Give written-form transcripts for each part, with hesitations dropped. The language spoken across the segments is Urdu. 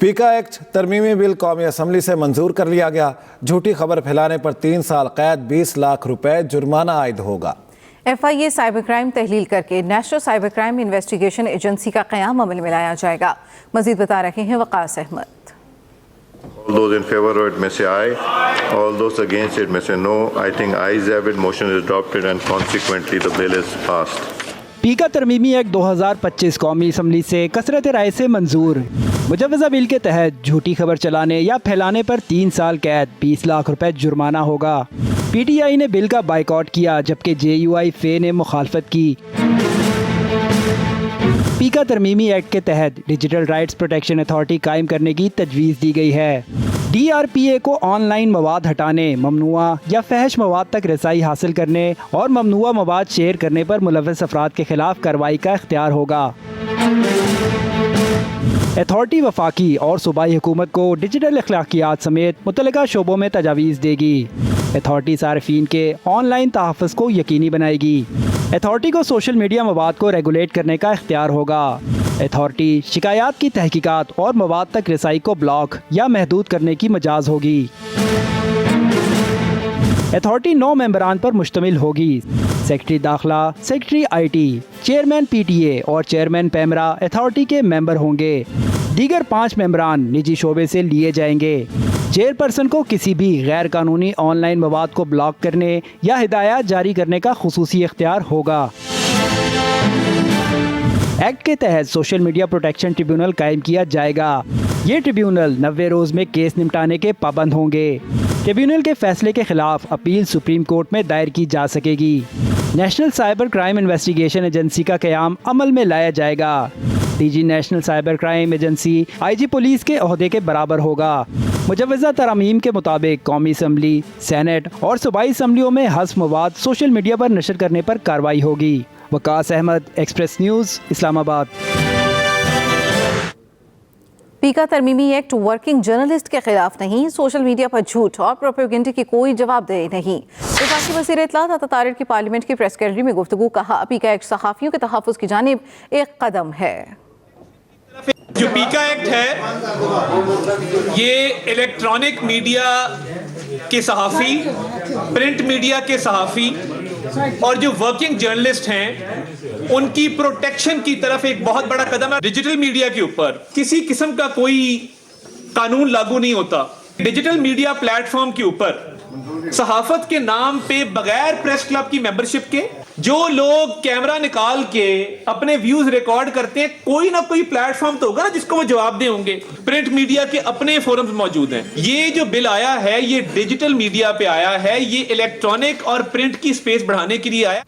پیکا ایکٹ ترمیمی بل قومی اسمبلی سے منظور کر لیا گیا۔ جھوٹی خبر پھیلانے پر 3 سال قید، 20 لاکھ روپے جرمانہ عائد ہوگا۔ FIA سائبر کرائم تحلیل کر کے national cyber crime investigation agency کا قیام عمل میں لایا جائے گا۔ مزید بتا رہے ہیں وقاص Ahmad. All those in favor of it may say aye. All those against it may say no. I think ayes have it. Motion is adopted and consequently the bill is passed. PECA ترمیمی ایکٹ 2025 قومی اسمبلی سے کثرت رائے سے منظور۔ مجوزہ بل کے تحت جھوٹی خبر چلانے یا پھیلانے پر 3 سال قید، 20 لاکھ روپے جرمانہ ہوگا۔ PTI نے بل کا بائیکاٹ کیا جبکہ JUI فے نے مخالفت کی۔ پیکا ترمیمی ایکٹ کے تحت ڈیجیٹل رائٹس پروٹیکشن اتھارٹی قائم کرنے کی تجویز دی گئی ہے۔ DRPA کو آن لائن مواد ہٹانے، ممنوعہ یا فحش مواد تک رسائی حاصل کرنے اور ممنوعہ مواد شیئر کرنے پر ملوث افراد کے خلاف کارروائی کا اختیار ہوگا۔ اتھارٹی وفاقی اور صوبائی حکومت کو ڈیجیٹل اخلاقیات سمیت متعلقہ شعبوں میں تجاویز دے گی۔ اتھارٹی صارفین کے آن لائن تحفظ کو یقینی بنائے گی۔ اتھارٹی کو سوشل میڈیا مواد کو ریگولیٹ کرنے کا اختیار ہوگا۔ اتھارٹی شکایات کی تحقیقات اور مواد تک رسائی کو بلاک یا محدود کرنے کی مجاز ہوگی۔ اتھارٹی 9 ممبران پر مشتمل ہوگی۔ سیکرٹری داخلہ، سیکرٹری IT، چیئرمین PTA اور چیئرمین پیمرا اتھارٹی کے ممبر ہوں گے۔ دیگر 5 ممبران نجی شعبے سے لیے جائیں گے۔ چیئرپرسن کو کسی بھی غیر قانونی آن لائن مواد کو بلاک کرنے یا ہدایات جاری کرنے کا خصوصی اختیار ہوگا۔ ایکٹ کے تحت سوشل میڈیا پروٹیکشن ٹریبیونل قائم کیا جائے گا۔ یہ ٹریبیونل 90 روز میں کیس نمٹانے کے پابند ہوں گے۔ ٹریبیونل کے فیصلے کے خلاف اپیل سپریم کورٹ میں دائر کی جا سکے گی۔ National cyber crime investigation agency کا قیام عمل میں لایا جائے گا۔ DG national cyber crime agency IG police کے عہدے کے برابر ہوگا۔ مجوزہ ترامیم کے مطابق قومی اسمبلی، سینٹ اور صوبائی اسمبلیوں میں حذف مواد سوشل میڈیا پر نشر کرنے پر کارروائی ہوگی۔ وقاص احمد، ایکسپریس نیوز، اسلام آباد۔ پیکا ترمیمی ایکٹ ورکنگ جرنلسٹ کے خلاف نہیں، سوشل میڈیا پر جھوٹ اور پروپیگنڈے کی کوئی جواب دہ نہیں۔ وفاقی وزیر اطلاعات عطا طارق کی پارلیمنٹ کی پریس گیلری میں گفتگو، کہا پیکا ایکٹ صحافیوں کے تحفظ کی جانب ایک قدم ہے۔ جو پیکا ایکٹ ہے یہ الیکٹرانک میڈیا کے صحافی، پرنٹ میڈیا کے صحافی اور جو ورکنگ جرنلسٹ ہیں ان کی پروٹیکشن کی طرف ایک بہت بڑا قدم ہے۔ ڈیجیٹل میڈیا کے اوپر کسی قسم کا کوئی قانون لاگو نہیں ہوتا۔ ڈیجیٹل میڈیا پلیٹ فارم کے اوپر صحافت کے نام پہ بغیر پریس کلب کی ممبرشپ کے جو لوگ کیمرہ نکال کے اپنے ویوز ریکارڈ کرتے ہیں، کوئی نہ کوئی پلیٹ فارم تو ہوگا نا جس کو وہ جواب دے ہوں گے۔ پرنٹ میڈیا کے اپنے فورمز موجود ہیں۔ یہ جو بل آیا ہے یہ ڈیجیٹل میڈیا پہ آیا ہے، یہ الیکٹرانک اور پرنٹ کی سپیس بڑھانے کے لیے آیا۔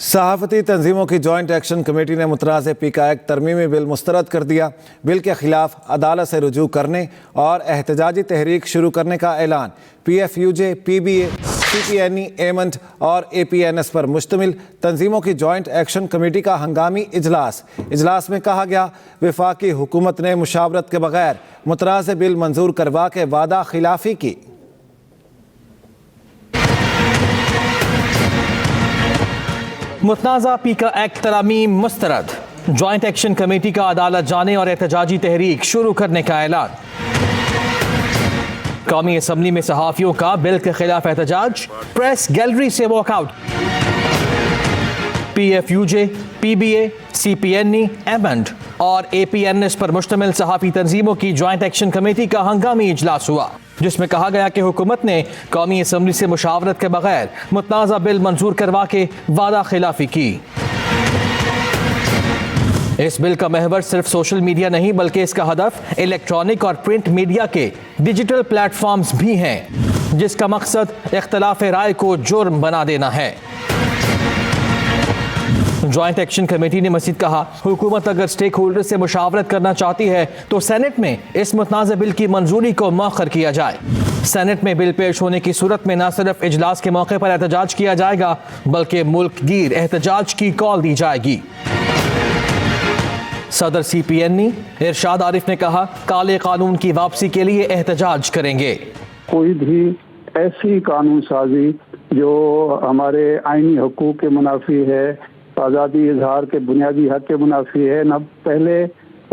صحافتی تنظیموں کی جوائنٹ ایکشن کمیٹی نے متنازع پیکا ایکٹ ترمیمی بل مسترد کر دیا۔ بل کے خلاف عدالت سے رجوع کرنے اور احتجاجی تحریک شروع کرنے کا اعلان۔ PFUJ، PBA، CPNE، ایمنٹ اور APNS پر مشتمل تنظیموں کی جوائنٹ ایکشن کمیٹی کا ہنگامی اجلاس میں کہا گیا وفاقی حکومت نے مشاورت کے بغیر متنازع بل منظور کروا کے وعدہ خلافی کی۔ متنازع پیکا ایکٹ ترامیم مسترد، جوائنٹ ایکشن کمیٹی کا عدالت جانے اور احتجاجی تحریک شروع کرنے کا اعلان۔ قومی اسمبلی میں صحافیوں کا بل کے خلاف احتجاج، پریس گیلری سے walk out. PFUJ، PBA، CPNE، ایمنٹ اور APNS پر مشتمل صحافی تنظیموں کی جوائنٹ ایکشن کمیٹی کا ہنگامی اجلاس ہوا، جس میں کہا گیا کہ حکومت نے قومی اسمبلی سے مشاورت کے بغیر متنازع بل منظور کروا کے وعدہ خلافی کی۔ اس بل کا محور صرف سوشل میڈیا نہیں بلکہ اس کا ہدف الیکٹرانک اور پرنٹ میڈیا کے ڈیجیٹل پلیٹ فارمز بھی ہیں، جس کا مقصد اختلاف رائے کو جرم بنا دینا ہے۔ جوائنٹ ایکشن کمیٹی نے مزید کہا حکومت اگر سٹیک ہولڈر سے مشاورت کرنا چاہتی ہے تو سینٹ میں اس متنازع بل کی منظوری کو مؤخر کیا جائے۔ سینٹ میں بل پیش ہونے کی صورت میں نہ صرف اجلاس کے موقع پر احتجاج کیا جائے گا بلکہ ملک گیر احتجاج کی کال دی جائے گی۔ صدر CPNE ارشاد عارف نے کہا کالے قانون کی واپسی کے لیے احتجاج کریں گے۔ کوئی بھی ایسی قانون سازی جو ہمارے آئینی حقوق کے منافی ہے، آزادی اظہار کے بنیادی حق کے منافی ہے، نہ پہلے